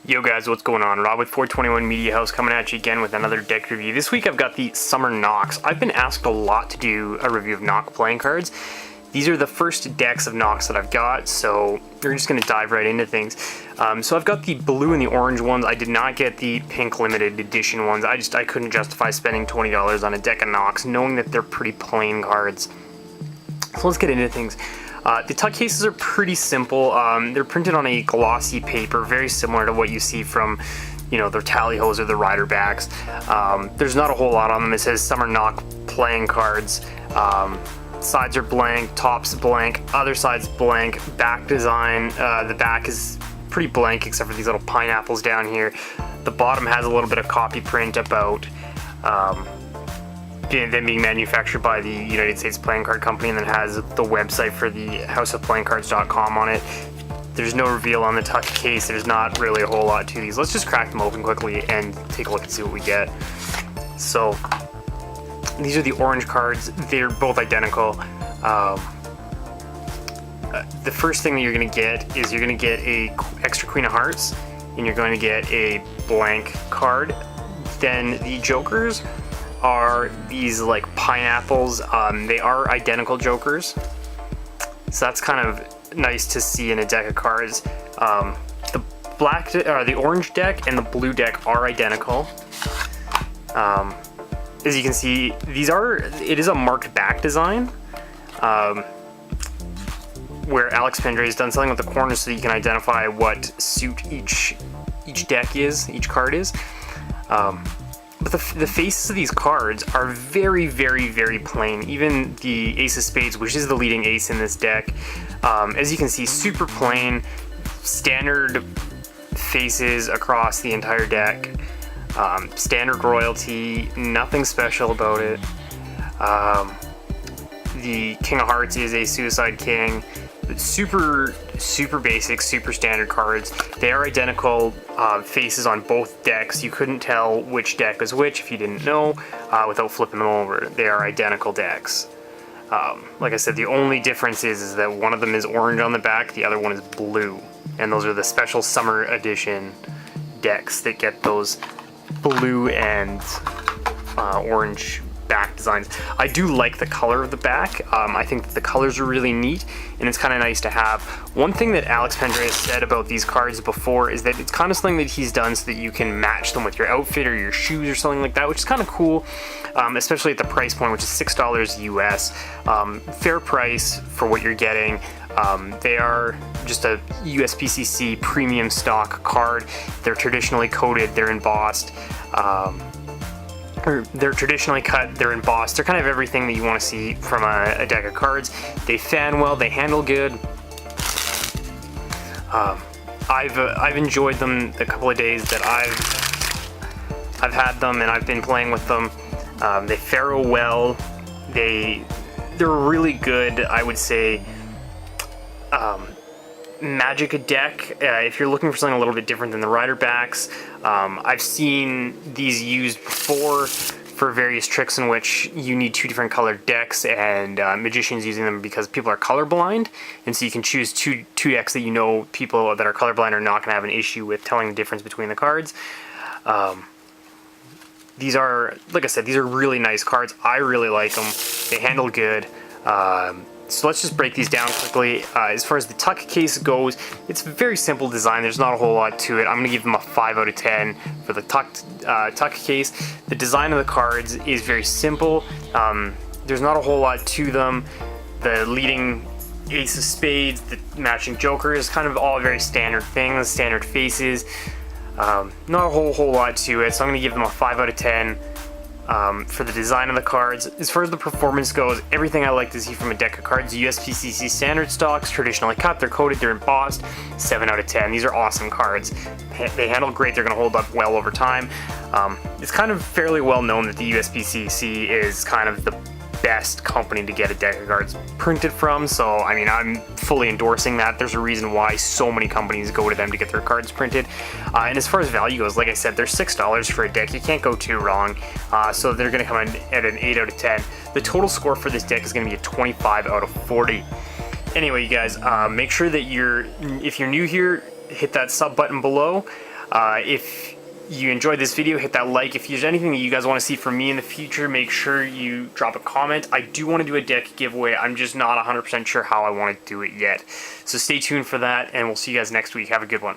Yo guys, what's going on? Rob with 421 Media House coming at you again with another deck review. This week I've got the Summer NOCs. I've been asked a lot to do a review of NOC playing cards. These are the first decks of NOCs that I've got, so we're just going to dive right into things. So I've got the blue and the orange ones. I did not get the pink limited edition ones. I couldn't justify spending $20 on a deck of NOCs, knowing that they're pretty plain cards. So let's get into things. The tuck cases are pretty simple. They're printed on a glossy paper, very similar to what you see from, their tally hos or the rider backs. There's not a whole lot on them. It says Summer NOC playing cards. Sides are blank, tops blank, other sides blank. Back design, the back is pretty blank except for these little pineapples down here. The bottom has a little bit of copy print about them being manufactured by the United States Playing Card Company, and then has the website for the houseofplayingcards.com on it. There's no reveal on the tuck case. There's not really a whole lot to these. Let's just crack them open quickly and take a look and see what we get. So these are the orange cards. They're both identical. The first thing that you're going to get is you're going to get a extra Queen of Hearts, and you're going to get a blank card. Then the jokers are these like pineapples. They are identical jokers, so that's kind of nice to see in a deck of cards. The orange deck and the blue deck are identical. As you can see, it is a marked back design, where Alex Pendray has done something with the corners so you can identify what suit each deck is, each card is. But the faces of these cards are very, very, very plain. Even the Ace of Spades, which is the leading ace in this deck, as you can see, super plain, standard faces across the entire deck. Standard royalty, nothing special about it. The King of Hearts is a Suicide King. Super basic, super standard cards. They are identical faces on both decks. You couldn't tell which deck was which if you didn't know without flipping them over. They are identical decks. Like I said, the only difference is that one of them is orange on the back, the other one is blue. And those are the special summer edition decks that get those blue and orange back designs. I do like the color of the back. I think that the colors are really neat, and it's kind of nice to have. One thing that Alex Pendray has said about these cards before is that it's kind of something that he's done so that you can match them with your outfit or your shoes or something like that, which is kind of cool, especially at the price point, which is $6 US. Fair price for what you're getting. They are just a USPCC premium stock card. They're traditionally coated, they're embossed. They're traditionally cut, they're embossed. They're kind of everything that you want to see from a deck of cards. They fan well, they handle good. I've enjoyed them the couple of days that I've had them, and I've been playing with them. They faro well. They're really good, I would say. Magic deck, if you're looking for something a little bit different than the rider backs. I've seen these used before for various tricks in which you need two different colored decks, and magicians using them because people are colorblind, and so you can choose two decks that people that are colorblind are not going to have an issue with telling the difference between the cards. These are, like I said, these are really nice cards. I really like them. They handle good. So let's just break these down quickly. As far as the tuck case goes, it's a very simple design. There's not a whole lot to it. I'm going to give them a 5 out of 10 for the tuck case. The design of the cards is very simple. There's not a whole lot to them. The leading Ace of Spades, the matching Joker is kind of all very standard things, standard faces. Not a whole lot to it, so I'm going to give them a 5 out of 10. For the design of the cards. As far as the performance goes, everything I like to see from a deck of cards. USPCC standard stocks, traditionally cut, they're coated, they're embossed. 7 out of 10. These are awesome cards. They handle great, they're going to hold up well over time. It's kind of fairly well known that the USPCC is kind of the best company to get a deck of cards printed from, so I mean, I'm fully endorsing that. There's a reason why so many companies go to them to get their cards printed. And as far as value goes, like I said, they're $6 for a deck. You can't go too wrong. So they're going to come in at an 8 out of 10. The total score for this deck is going to be a 25 out of 40. Anyway, you guys, make sure that if you're new here, hit that sub button below. If you enjoyed this video, hit that like. If there's anything that you guys want to see from me in the future, make sure you drop a comment. I do want to do a deck giveaway. I'm just not 100% sure how I want to do it yet. So stay tuned for that, and we'll see you guys next week. Have a good one.